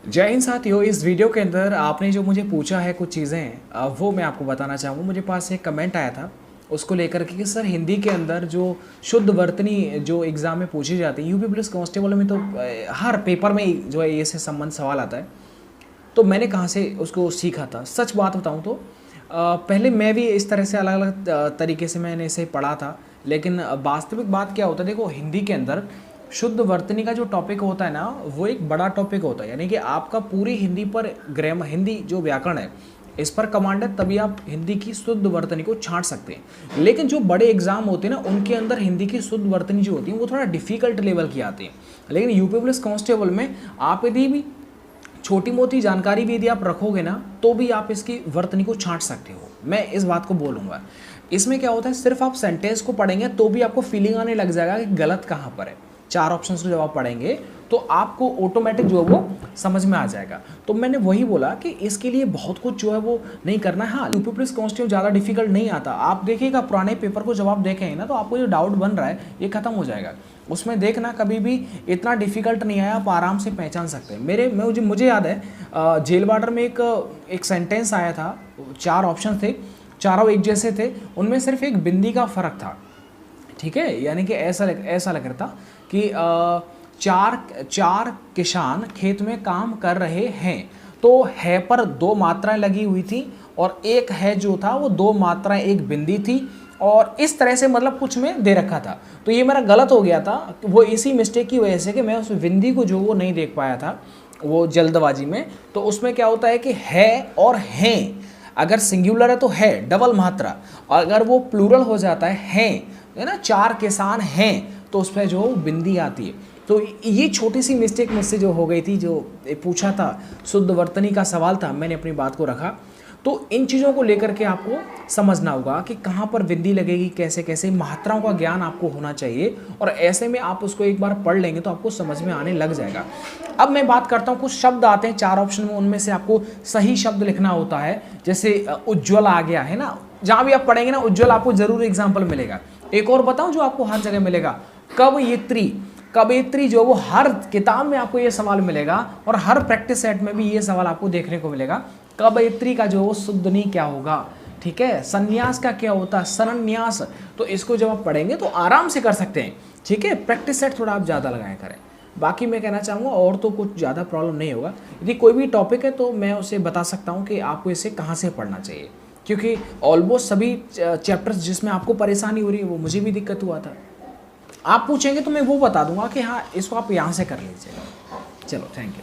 जय हिंद साथियों। इस वीडियो के अंदर आपने जो मुझे पूछा है कुछ चीज़ें वो मैं आपको बताना चाहूँगा। मुझे पास एक कमेंट आया था उसको लेकर के कि सर हिंदी के अंदर जो शुद्ध वर्तनी जो एग्ज़ाम में पूछी जाती है यूपी पुलिस कांस्टेबल में, तो हर पेपर में जो है ये से संबंध सवाल आता है। तो मैंने कहाँ से उसको सीखा था, सच बात बताऊँ तो पहले मैं भी इस तरह से अलग अलग तरीके से मैंने इसे पढ़ा था, लेकिन वास्तविक बात क्या होता है, देखो हिंदी के अंदर शुद्ध वर्तनी का जो टॉपिक होता है ना, वो एक बड़ा टॉपिक होता है। यानी कि आपका पूरी हिंदी पर ग्रामर, हिंदी जो व्याकरण है इस पर कमांड है, तभी आप हिंदी की शुद्ध वर्तनी को छांट सकते हैं। लेकिन जो बड़े एग्जाम होते हैं ना, उनके अंदर हिंदी की शुद्ध वर्तनी जो होती है वो थोड़ा डिफिकल्ट लेवल की आती है। लेकिन यूपी पुलिस कांस्टेबल में आप यदि भी छोटी मोटी जानकारी भी यदि आप रखोगे ना, तो भी आप इसकी वर्तनी को छांट सकते हो। मैं इस बात को बोलूँगा। इसमें क्या होता है, सिर्फ आप सेंटेंस को पढ़ेंगे तो भी आपको फीलिंग आने लग जाएगा कि गलत कहाँ पर है। 4 ऑप्शंस को जब आप पढ़ेंगे तो आपको ऑटोमेटिक जो है वो समझ में आ जाएगा। तो मैंने वही बोला कि इसके लिए बहुत कुछ जो है वो नहीं करना है। हाँ, यूपी पुलिस कांस्टेबल ज़्यादा डिफिकल्ट नहीं आता। आप देखिएगा पुराने पेपर को जब आप देखेंगे ना, तो आपको जो डाउट बन रहा है ये खत्म हो जाएगा। उसमें देखना कभी भी इतना डिफिकल्ट नहीं आया, आप आराम से पहचान सकते हैं। मुझे याद है जेल वार्डर में एक सेंटेंस आया था, 4 ऑप्शन थे, चारों एक जैसे थे, उनमें सिर्फ एक बिंदी का फर्क था। ठीक है, यानी कि ऐसा लग रहा था कि चार किसान खेत में काम कर रहे हैं, तो है पर 2 मात्राएं लगी हुई थी और एक है जो था वो 2 मात्राएं एक बिंदी थी, और इस तरह से मतलब कुछ में दे रखा था। तो ये मेरा गलत हो गया था, वो इसी मिस्टेक की वजह से कि मैं उस बिंदी को जो वो नहीं देख पाया था वो जल्दबाजी में। तो उसमें क्या होता है कि है और हैं, अगर सिंगुलर है तो है डबल मात्रा, और अगर वो प्लूरल हो जाता है ना, 4 किसान हैं, तो उस पर जो बिंदी आती है। तो ये छोटी सी मिस्टेक मुझसे जो हो गई थी, जो पूछा था शुद्ध वर्तनी का सवाल था, मैंने अपनी बात को रखा। तो इन चीज़ों को लेकर के आपको समझना होगा कि कहाँ पर बिंदी लगेगी, कैसे कैसे मात्राओं का ज्ञान आपको होना चाहिए, और ऐसे में आप उसको एक बार पढ़ लेंगे तो आपको समझ में आने लग जाएगा। अब मैं बात करता हूँ, कुछ शब्द आते हैं 4 ऑप्शन में, उनमें से आपको सही शब्द लिखना होता है। जैसे उज्ज्वल आ गया है ना, जहाँ भी आप पढ़ेंगे ना उज्ज्वल आपको जरूर एग्जाम्पल मिलेगा। एक और बताऊँ जो आपको हर जगह मिलेगा, कवयित्री जो वो हर किताब में आपको ये सवाल मिलेगा, और हर प्रैक्टिस सेट में भी ये सवाल आपको देखने को मिलेगा। कवयित्री का जो वो शुद्धनी क्या होगा, ठीक है। संन्यास का क्या होता है, सरन्यास। तो इसको जब आप पढ़ेंगे तो आराम से कर सकते हैं, ठीक है। प्रैक्टिस सेट थोड़ा आप ज़्यादा लगाया करें। बाकी मैं कहना चाहूँगा और तो कुछ ज़्यादा प्रॉब्लम नहीं होगा। यदि कोई भी टॉपिक है तो मैं उसे बता सकता हूँ कि आपको इसे कहाँ से पढ़ना चाहिए, क्योंकि ऑलमोस्ट सभी चैप्टर्स जिसमें आपको परेशानी हो रही है वो मुझे भी दिक्कत हुआ था। आप पूछेंगे तो मैं वो बता दूंगा कि हाँ इसको आप यहाँ से कर लीजिएगा। चलो, थैंक यू।